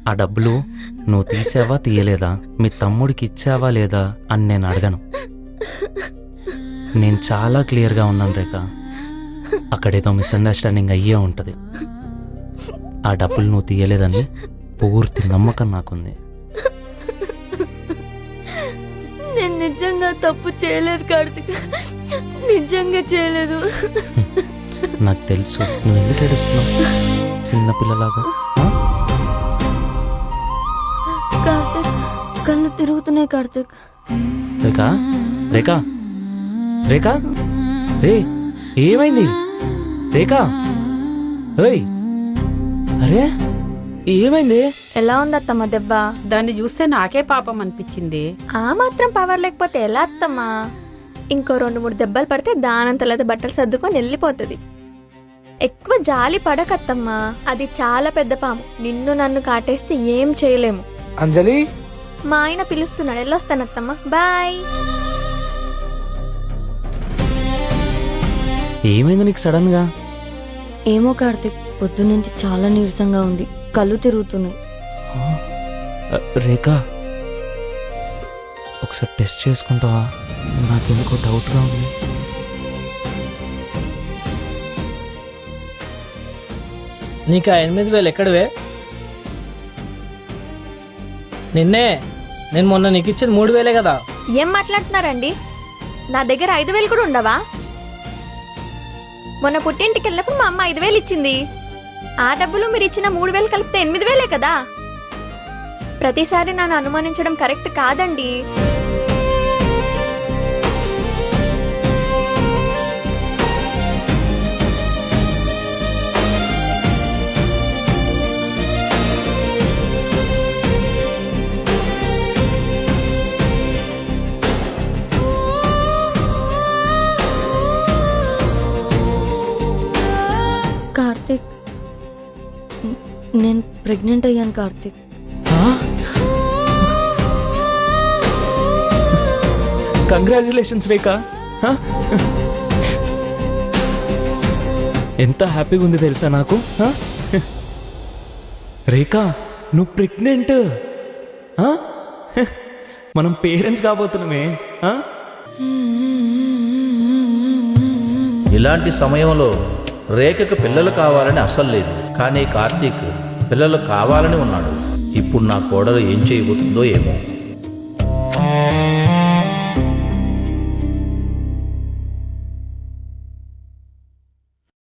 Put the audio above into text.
ఆ డబ్బులు నువ్వు తీసావా తీయలేదా, మీ తమ్ముడికి ఇచ్చావా లేదా అని నేను అడగను. నేను చాలా క్లియర్గా ఉన్నాను రేఖ. అక్కడేదో మిస్అండర్స్టాండింగ్ అయ్యే ఉంటుంది. ఆ డబ్బులు నువ్వు తీయలేదని పూర్తి నమ్మకం నాకుంది. నేను నిజంగా తప్పు చేయలేదు కార్తిక్, నిజంగా చేయలేదు. నాకు తెలుసు నువ్వు ఎందుకు ఏడుస్తున్నావు చిన్నపిల్లలాగా. కార్తిక్ కళ్ళు తిరుగుతున్నాయి కార్తిక్. రేఖ రేఖ రేఖ రే ఏమైంది రేఖ? ఏయ్ అరే ఏమైంది? ఎలా ఉంది అత్తమ్మ దెబ్బ? దాన్ని చూస్తే నాకే పాపం అనిపించింది. ఆ మాత్రం పవర్ లేకపోతే ఎలా అత్తమ్మా? ఇంకో 2-3 దెబ్బలు పడితే దానంతలేదు బట్టలు సర్దుకొని వెళ్ళిపోతుంది. ఎక్కువ జాలి పడకత్తమ్మా, అది చాలా పెద్ద పాము. నిన్ను నన్ను కాటేస్తే ఏం చేయలేము. అంజలి మా ఆయన పిలుస్తున్నాడు, వెళ్ళొస్తానత్తమ్మా, బాయ్. ఏమైంది నీకు సడన్ గా? ఏమో కార్తిక్, పొద్దున్నుంచి చాలా నీరసంగా ఉంది, కళ్ళు తిరుగుతున్నాయి. రేఖ ఒకసారి టెస్ట్ చేసుకుంటావా? నాకెందుకో డౌట్గా ఉంది. నీకు ఆ 8,000 ఎక్కడవే? నేను మొన్న నీకు ఇచ్చింది 3,000 కదా. ఏం మాట్లాడుతున్నారండి? నా దగ్గర 5,000 కూడా ఉండవా? మొన్న పుట్టింటికి వెళ్ళినప్పుడు మా అమ్మ 5,000 ఇచ్చింది. ఆ డబ్బులు మీరు ఇచ్చిన 3,000 కలిపితే 8,000 కదా. ప్రతిసారి నన్ను అనుమానించడం కరెక్ట్ కాదండి. కార్తిక్, నేను ప్రెగ్నెంట్ అయ్యాను కార్తిక్. కంగ్రాచులేషన్స్ రేఖ. ఎంత హ్యాపీగా ఉంది తెలుసా నాకు. రేఖ నువ్వు ప్రెగ్నెంట్. మనం పేరెంట్స్ కాబోతున్నామే. ఇలాంటి సమయంలో రేఖకు పిల్లలు కావాలని అస్సలు లేదు, కానీ కార్తీక్ పిల్లలు కావాలని ఉన్నాడు. ఇప్పుడు నా కోడలు ఏం చేయబోతుందో ఏమో.